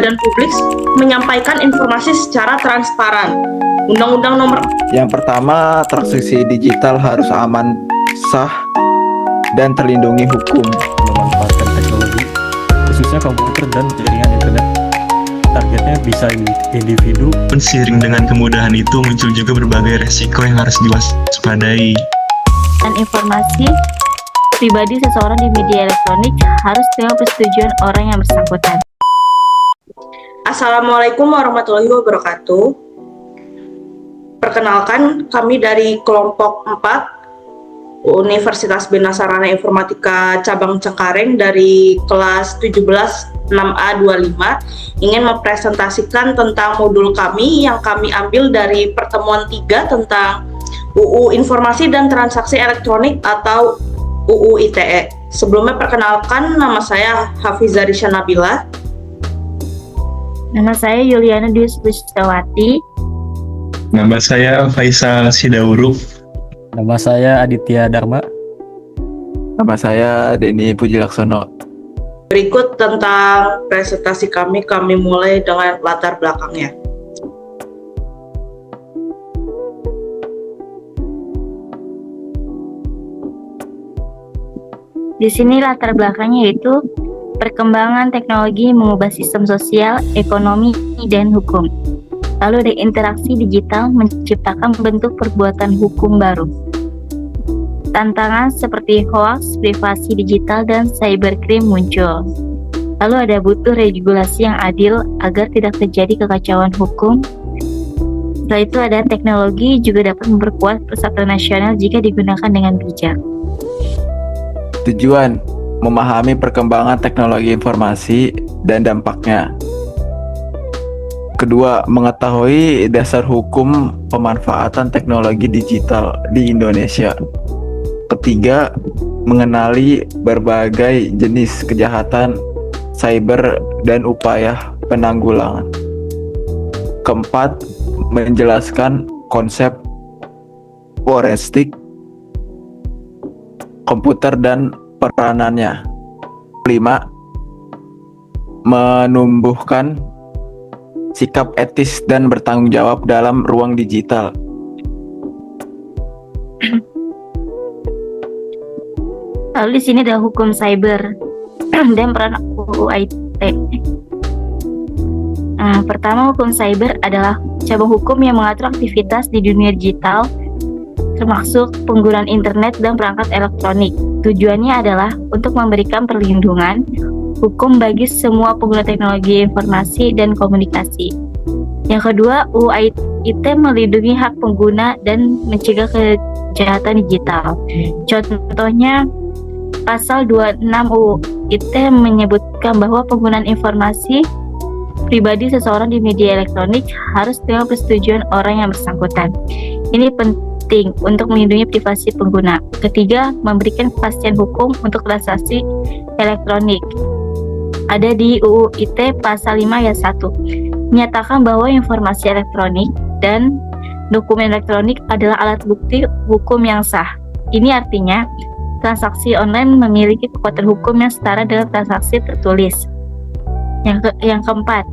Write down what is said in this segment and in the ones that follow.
badan publik menyampaikan informasi secara transparan. Undang-Undang Nomor Yang pertama, transaksi digital harus aman, sah, dan terlindungi hukum. Memanfaatkan teknologi, khususnya komputer dan jaringan internet. Targetnya bisa individu. Seiring dengan kemudahan itu muncul juga berbagai resiko yang harus diwaspadai. Dan informasi pribadi seseorang di media elektronik harus dengan persetujuan orang yang bersangkutan. Assalamualaikum warahmatullahi wabarakatuh. Perkenalkan, kami dari kelompok 4 Universitas Bina Sarana Informatika Cabang Cengkareng dari kelas 17 6A25 ingin mempresentasikan tentang modul kami yang kami ambil dari pertemuan 3 tentang UU Informasi dan Transaksi Elektronik atau UU ITE. Sebelumnya perkenalkan, nama saya Hafizah Risha Nabila. Nama saya Yuliana Dwi Pustawati. Nama saya Faisal Sidauruk. Nama saya Aditya Dharma. Nama saya Denny Pujilaksono. Berikut tentang presentasi kami mulai dengan latar belakangnya. Di sini latar belakangnya yaitu perkembangan teknologi mengubah sistem sosial, ekonomi, dan hukum. Lalu ada interaksi digital menciptakan bentuk perbuatan hukum baru. Tantangan seperti hoax, privasi digital, dan cybercrime muncul. Lalu ada butuh regulasi yang adil agar tidak terjadi kekacauan hukum. Setelah itu ada teknologi juga dapat memperkuat persatuan nasional jika digunakan dengan bijak. Tujuan, memahami perkembangan teknologi informasi dan dampaknya. Kedua, mengetahui dasar hukum pemanfaatan teknologi digital di Indonesia. Ketiga, mengenali berbagai jenis kejahatan cyber dan upaya penanggulangan. Keempat, menjelaskan konsep forensik komputer dan peranannya. 5. Menumbuhkan sikap etis dan bertanggung jawab dalam ruang digital. Lalu di sini ada hukum cyber dan peran UU ITE. Pertama, hukum cyber adalah cabang hukum yang mengatur aktivitas di dunia digital, termasuk penggunaan internet dan perangkat elektronik. Tujuannya adalah untuk memberikan perlindungan hukum bagi semua pengguna teknologi informasi dan komunikasi. Yang kedua, UU ITE melindungi hak pengguna dan mencegah kejahatan digital. Contohnya, Pasal 26 UU ITE menyebutkan bahwa penggunaan informasi pribadi seseorang di media elektronik harus dengan persetujuan orang yang bersangkutan. Ini penting untuk melindungi privasi pengguna. Ketiga, memberikan kepastian hukum untuk transaksi elektronik. Ada di UU ITE Pasal 5 ayat 1. Menyatakan bahwa informasi elektronik dan dokumen elektronik adalah alat bukti hukum yang sah. Ini artinya, transaksi online memiliki kekuatan hukum yang setara dengan transaksi tertulis. Yang keempat,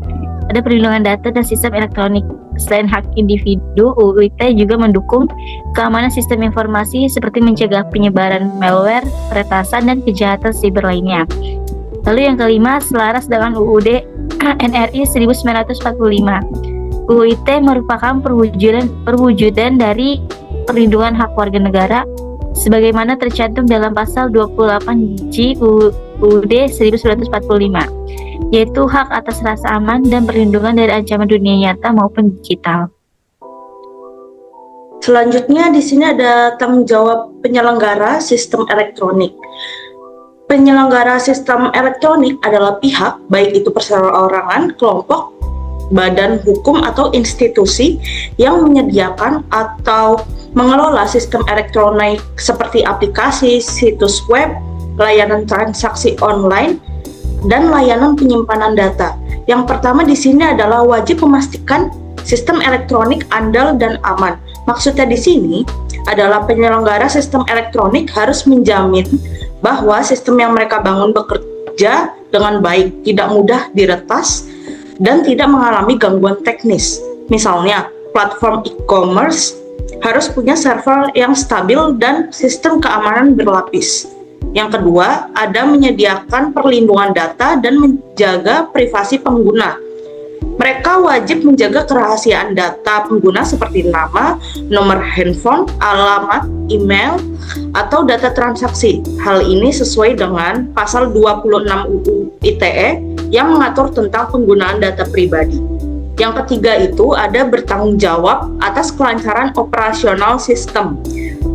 ada perlindungan data dan sistem elektronik. Selain hak individu, UU ITE juga mendukung keamanan sistem informasi seperti mencegah penyebaran malware, peretasan, dan kejahatan siber lainnya. Lalu yang kelima, selaras dengan UUD NRI 1945. UU ITE merupakan perwujudan dari perlindungan hak warga negara sebagaimana tercantum dalam pasal 28J UUD 1945, yaitu hak atas rasa aman dan perlindungan dari ancaman dunia nyata maupun digital. Selanjutnya di sini ada tanggung jawab penyelenggara sistem elektronik. Penyelenggara sistem elektronik adalah pihak, baik itu perseorangan, kelompok, badan hukum atau institusi yang menyediakan atau mengelola sistem elektronik seperti aplikasi, situs web, layanan transaksi online, dan layanan penyimpanan data. Yang pertama di sini adalah wajib memastikan sistem elektronik andal dan aman. Maksudnya di sini adalah penyelenggara sistem elektronik harus menjamin bahwa sistem yang mereka bangun bekerja dengan baik, tidak mudah diretas, dan tidak mengalami gangguan teknis. Misalnya, platform e-commerce harus punya server yang stabil dan sistem keamanan berlapis. Yang kedua, ada menyediakan perlindungan data dan menjaga privasi pengguna. Mereka wajib menjaga kerahasiaan data pengguna seperti nama, nomor handphone, alamat, email, atau data transaksi. Hal ini sesuai dengan pasal 26 UU ITE yang mengatur tentang penggunaan data pribadi. Yang ketiga itu ada bertanggung jawab atas kelancaran operasional sistem.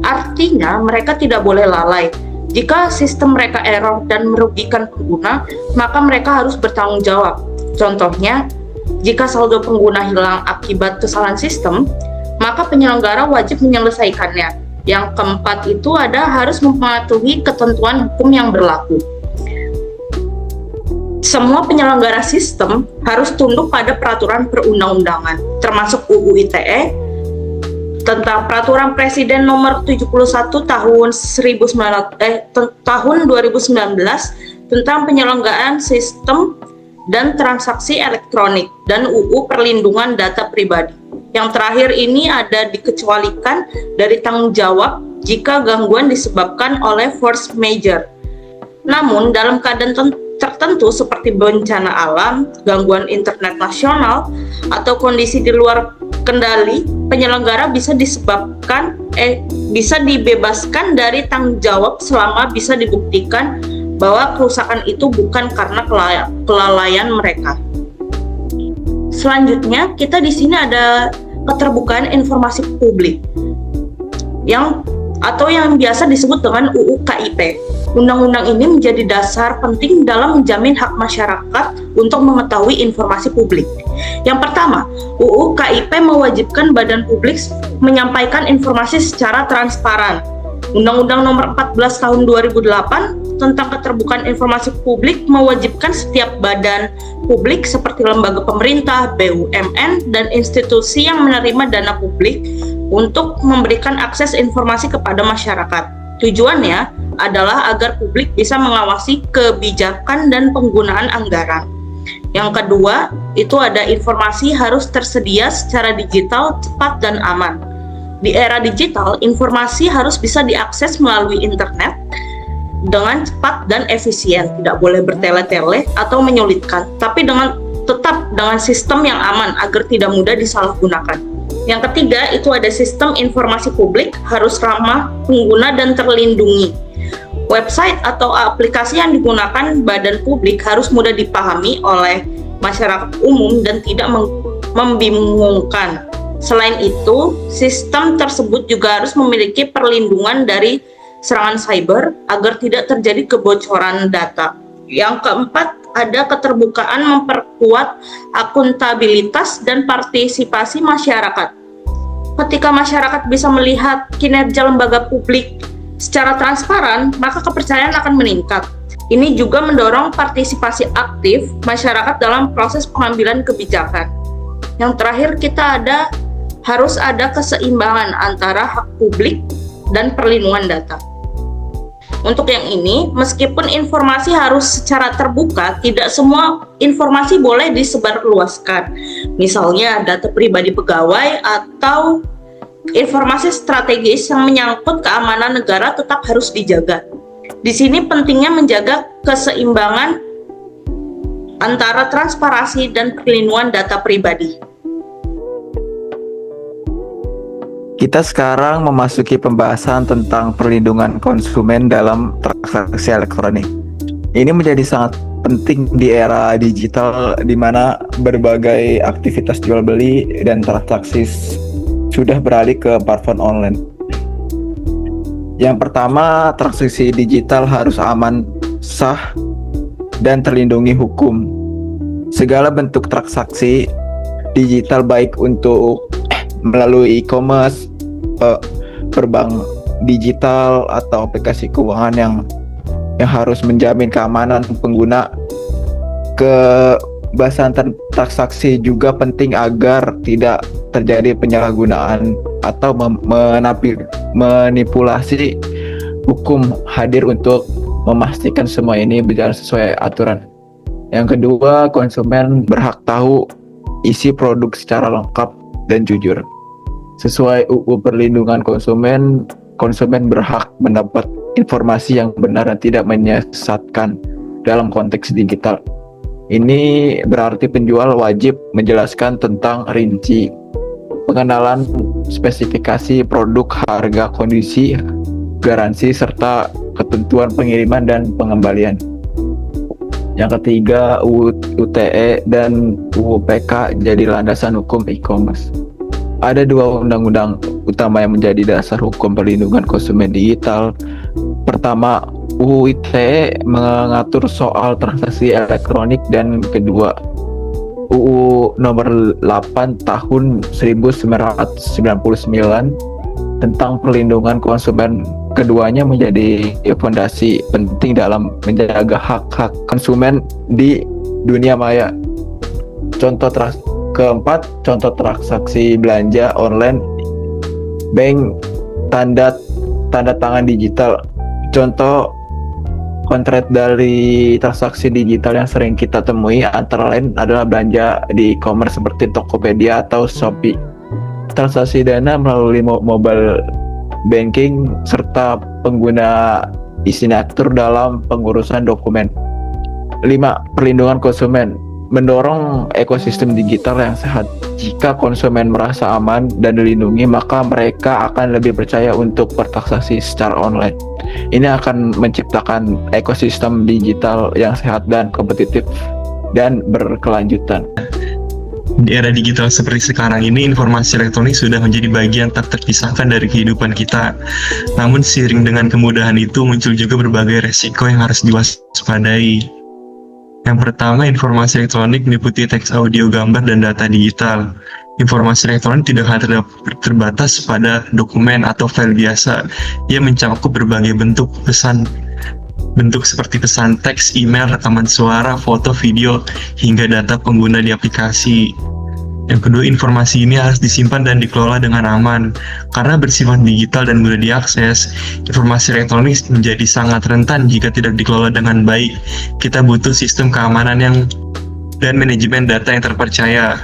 Artinya mereka tidak boleh lalai. Jika sistem mereka error dan merugikan pengguna, maka mereka harus bertanggung jawab. Contohnya, jika saldo pengguna hilang akibat kesalahan sistem, maka penyelenggara wajib menyelesaikannya. Yang keempat itu ada harus mematuhi ketentuan hukum yang berlaku. Semua penyelenggara sistem harus tunduk pada peraturan perundang-undangan, termasuk UU ITE, tentang Peraturan Presiden Nomor 71 tahun 2019 tentang penyelenggaraan sistem dan transaksi elektronik dan UU Perlindungan Data Pribadi. Yang terakhir ini ada dikecualikan dari tanggung jawab jika gangguan disebabkan oleh force majeure. Namun dalam keadaan tertentu seperti bencana alam, gangguan internet nasional, atau kondisi di luar kendali, penyelenggara bisa dibebaskan dari tanggung jawab selama bisa dibuktikan bahwa kerusakan itu bukan karena kelalaian mereka. Selanjutnya, kita di sini ada keterbukaan informasi publik yang biasa disebut dengan UU KIP. Undang-undang ini menjadi dasar penting dalam menjamin hak masyarakat untuk mengetahui informasi publik. Yang pertama, UU KIP mewajibkan badan publik menyampaikan informasi secara transparan. Undang-Undang Nomor 14 Tahun 2008 tentang keterbukaan informasi publik mewajibkan setiap badan publik seperti lembaga pemerintah, BUMN, dan institusi yang menerima dana publik untuk memberikan akses informasi kepada masyarakat. Tujuannya adalah agar publik bisa mengawasi kebijakan dan penggunaan anggaran. Yang kedua, itu ada informasi harus tersedia secara digital, cepat, dan aman. Di era digital, informasi harus bisa diakses melalui internet dengan cepat dan efisien, tidak boleh bertele-tele atau menyulitkan, tapi tetap dengan sistem yang aman agar tidak mudah disalahgunakan. Yang ketiga, itu ada sistem informasi publik harus ramah pengguna dan terlindungi. Website atau aplikasi yang digunakan badan publik harus mudah dipahami oleh masyarakat umum dan tidak membingungkan. Selain itu, sistem tersebut juga harus memiliki perlindungan dari serangan cyber agar tidak terjadi kebocoran data. Yang keempat, ada keterbukaan memperkuat akuntabilitas dan partisipasi masyarakat. Ketika masyarakat bisa melihat kinerja lembaga publik secara transparan, maka kepercayaan akan meningkat. Ini juga mendorong partisipasi aktif masyarakat dalam proses pengambilan kebijakan. Yang terakhir, harus ada keseimbangan antara hak publik dan perlindungan data. Untuk yang ini, meskipun informasi harus secara terbuka, tidak semua informasi boleh disebarluaskan. Misalnya data pribadi pegawai atau informasi strategis yang menyangkut keamanan negara tetap harus dijaga. Di sini pentingnya menjaga keseimbangan antara transparansi dan perlindungan data pribadi. Kita sekarang memasuki pembahasan tentang perlindungan konsumen dalam transaksi elektronik. Ini menjadi sangat penting di era digital di mana berbagai aktivitas jual beli dan transaksi sudah beralih ke platform online. Yang pertama, transaksi digital harus aman, sah, dan terlindungi hukum. Segala bentuk transaksi digital baik untuk melalui e-commerce, perbank digital atau aplikasi keuangan yang harus menjamin keamanan pengguna. Kebebasan transaksi juga penting agar tidak terjadi penyalahgunaan atau manipulasi hukum hadir untuk memastikan semua ini berjalan sesuai aturan. Yang kedua, konsumen berhak tahu isi produk secara lengkap dan jujur. Sesuai UU Perlindungan Konsumen, konsumen berhak mendapat informasi yang benar dan tidak menyesatkan dalam konteks digital. Ini berarti penjual wajib menjelaskan tentang rinci pengenalan, spesifikasi produk, harga, kondisi, garansi, serta ketentuan pengiriman dan pengembalian. Yang ketiga, UU ITE dan UU PK jadi landasan hukum e-commerce. Ada dua undang-undang utama yang menjadi dasar hukum perlindungan konsumen digital. Pertama, UU ITE mengatur soal transaksi elektronik, dan kedua, UU nomor 8 tahun 1999 tentang perlindungan konsumen. Keduanya menjadi fondasi penting dalam menjaga hak-hak konsumen di dunia maya. Keempat, contoh transaksi belanja online, bank, tanda tangan digital. Contoh kontrak dari transaksi digital yang sering kita temui antara lain adalah belanja di e-commerce seperti Tokopedia atau Shopee, transaksi dana melalui mobile banking, serta pengguna e-signature dalam pengurusan dokumen. 5. Perlindungan konsumen mendorong ekosistem digital yang sehat. Jika konsumen merasa aman dan dilindungi, maka mereka akan lebih percaya untuk bertransaksi secara online. Ini akan menciptakan ekosistem digital yang sehat dan kompetitif dan berkelanjutan. Di era digital seperti sekarang ini, informasi elektronik sudah menjadi bagian tak terpisahkan dari kehidupan kita. Namun seiring dengan kemudahan itu muncul juga berbagai resiko yang harus diwaspadai. Yang pertama, informasi elektronik meliputi teks, audio, gambar, dan data digital. Informasi elektronik tidak hanya terbatas pada dokumen atau file biasa. Ia mencakup berbagai bentuk seperti pesan teks, email, rekaman suara, foto, video, hingga data pengguna di aplikasi. Yang kedua, informasi ini harus disimpan dan dikelola dengan aman. Karena bersifat digital dan mudah diakses, informasi elektronik menjadi sangat rentan jika tidak dikelola dengan baik. Kita butuh sistem keamanan dan manajemen data yang terpercaya.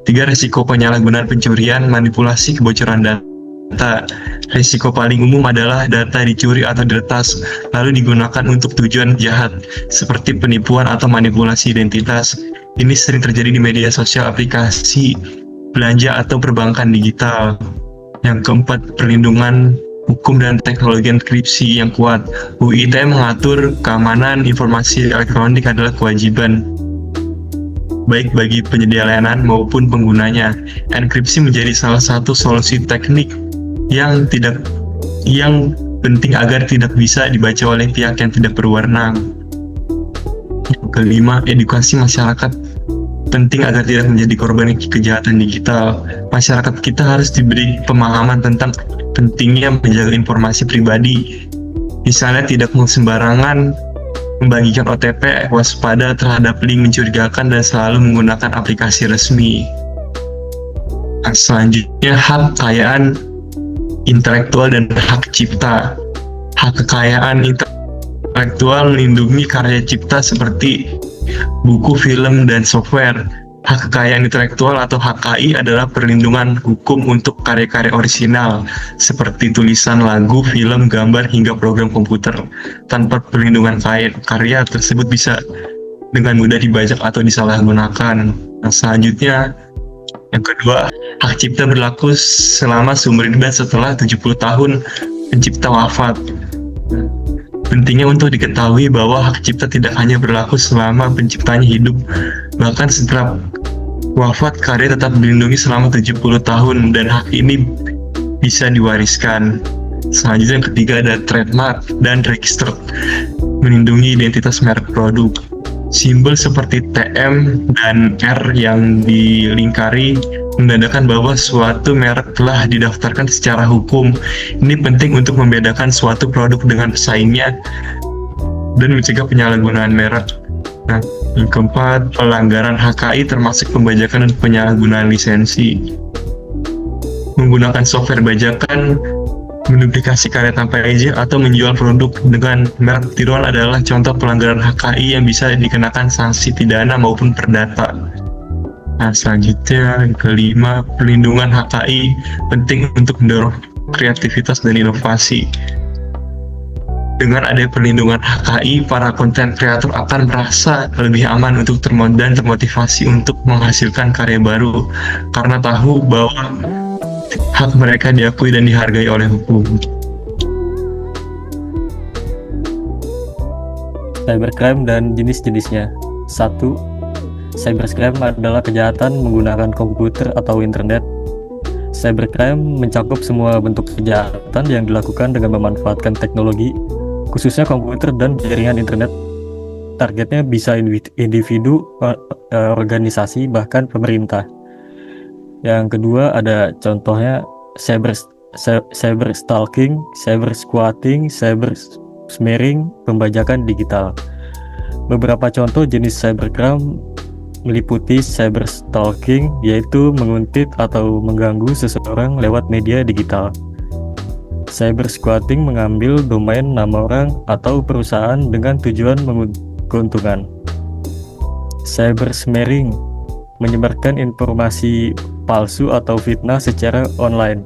Ketiga, risiko penyalahgunaan, pencurian, manipulasi, kebocoran data. Risiko paling umum adalah data dicuri atau diretas, lalu digunakan untuk tujuan jahat, seperti penipuan atau manipulasi identitas. Ini sering terjadi di media sosial, aplikasi belanja, atau perbankan digital. Yang keempat, perlindungan hukum dan teknologi enkripsi yang kuat. UU ITE mengatur keamanan informasi elektronik adalah kewajiban baik bagi penyedia layanan maupun penggunanya. Enkripsi menjadi salah satu solusi teknik yang penting agar tidak bisa dibaca oleh pihak yang tidak berwenang. Yang kelima, edukasi masyarakat penting agar tidak menjadi korban kejahatan digital. Masyarakat kita harus diberi pemahaman tentang pentingnya menjaga informasi pribadi. Misalnya tidak sembarangan membagikan OTP, waspada terhadap link mencurigakan, dan selalu menggunakan aplikasi resmi. Selanjutnya, hak kekayaan intelektual dan hak cipta. Hak kekayaan intelektual melindungi karya cipta seperti buku, film, dan software. Hak kekayaan intelektual atau HKI adalah perlindungan hukum untuk karya-karya orisinal seperti tulisan, lagu, film, gambar, hingga program komputer. Tanpa perlindungan karya tersebut bisa dengan mudah dibajak atau disalahgunakan. Nah, selanjutnya, yang kedua, hak cipta berlaku selama sumber hidup dan setelah 70 tahun pencipta wafat. Pentingnya untuk diketahui bahwa hak cipta tidak hanya berlaku selama penciptanya hidup, bahkan setelah wafat karya tetap dilindungi selama 70 tahun dan hak ini bisa diwariskan. Selanjutnya, yang ketiga, ada trademark dan register, melindungi identitas merek produk. Simbol seperti TM dan R yang dilingkari menandakan bahwa suatu merek telah didaftarkan secara hukum. Ini penting untuk membedakan suatu produk dengan pesaingnya dan mencegah penyalahgunaan merek. Nah, yang keempat, pelanggaran HKI termasuk pembajakan dan penyalahgunaan lisensi. Menggunakan software bajakan Menduplikasi karya tanpa izin atau menjual produk dengan merek tiruan adalah contoh pelanggaran HKI yang bisa dikenakan sanksi pidana maupun perdata. Nah, selanjutnya yang kelima, perlindungan HKI penting untuk mendorong kreativitas dan inovasi. Dengan adanya perlindungan HKI, para konten kreator akan merasa lebih aman untuk dan termotivasi untuk menghasilkan karya baru karena tahu bahwa hak mereka diakui dan dihargai oleh hukum. Cybercrime dan jenis-jenisnya. 1. Cybercrime adalah kejahatan menggunakan komputer atau internet. Cybercrime mencakup semua bentuk kejahatan yang dilakukan dengan memanfaatkan teknologi, khususnya komputer dan jaringan internet. Targetnya bisa individu, organisasi, bahkan pemerintah. Yang kedua ada contohnya cyber stalking, cyber squatting, cyber smearing, pembajakan digital. Beberapa contoh jenis cybercrime meliputi cyber stalking, yaitu menguntit atau mengganggu seseorang lewat media digital. Cyber squatting mengambil domain nama orang atau perusahaan dengan tujuan keuntungan. Cyber smearing menyebarkan informasi palsu atau fitnah secara online.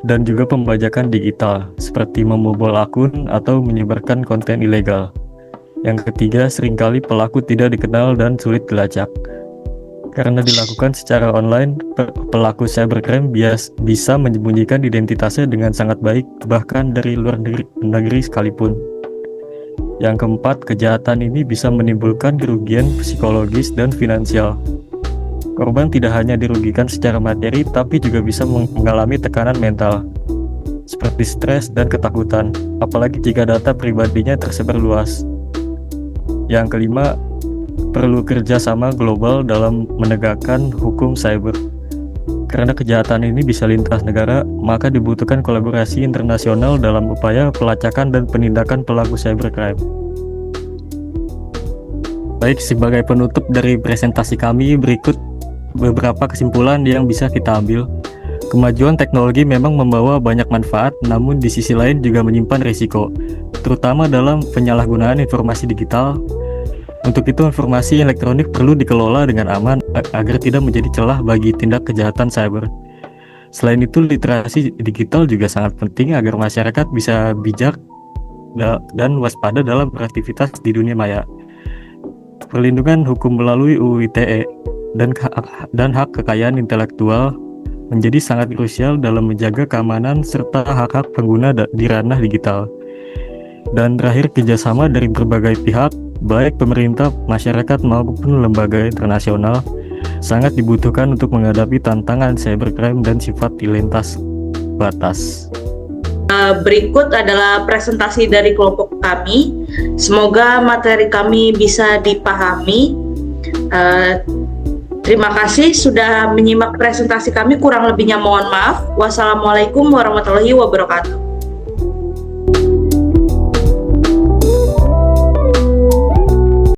Dan juga pembajakan digital, seperti membobol akun atau menyebarkan konten ilegal. Yang ketiga, seringkali pelaku tidak dikenal dan sulit dilacak. Karena dilakukan secara online, pelaku cybercrime bisa menyembunyikan identitasnya dengan sangat baik, bahkan dari luar negeri sekalipun. Yang keempat, kejahatan ini bisa menimbulkan kerugian psikologis dan finansial. Korban tidak hanya dirugikan secara materi, tapi juga bisa mengalami tekanan mental, seperti stres dan ketakutan, apalagi jika data pribadinya tersebar luas. Yang kelima, perlu kerjasama global dalam menegakkan hukum cyber. Karena kejahatan ini bisa lintas negara, maka dibutuhkan kolaborasi internasional dalam upaya pelacakan dan penindakan pelaku cybercrime. Baik, sebagai penutup dari presentasi kami, berikut beberapa kesimpulan yang bisa kita ambil. Kemajuan teknologi memang membawa banyak manfaat, namun di sisi lain juga menyimpan risiko, terutama dalam penyalahgunaan informasi digital. Untuk itu, informasi elektronik perlu dikelola dengan aman agar tidak menjadi celah bagi tindak kejahatan cyber. Selain itu, literasi digital juga sangat penting agar masyarakat bisa bijak dan waspada dalam beraktivitas di dunia maya. Perlindungan hukum melalui UU ITE dan hak kekayaan intelektual menjadi sangat krusial dalam menjaga keamanan serta hak-hak pengguna di ranah digital. Dan terakhir, kerjasama dari berbagai pihak, baik pemerintah, masyarakat maupun lembaga internasional, sangat dibutuhkan untuk menghadapi tantangan cybercrime dan sifat lintas batas. Berikut adalah presentasi dari kelompok kami. Semoga materi kami bisa dipahami. Terima kasih sudah menyimak presentasi kami. Kurang lebihnya mohon maaf. Wassalamualaikum warahmatullahi wabarakatuh.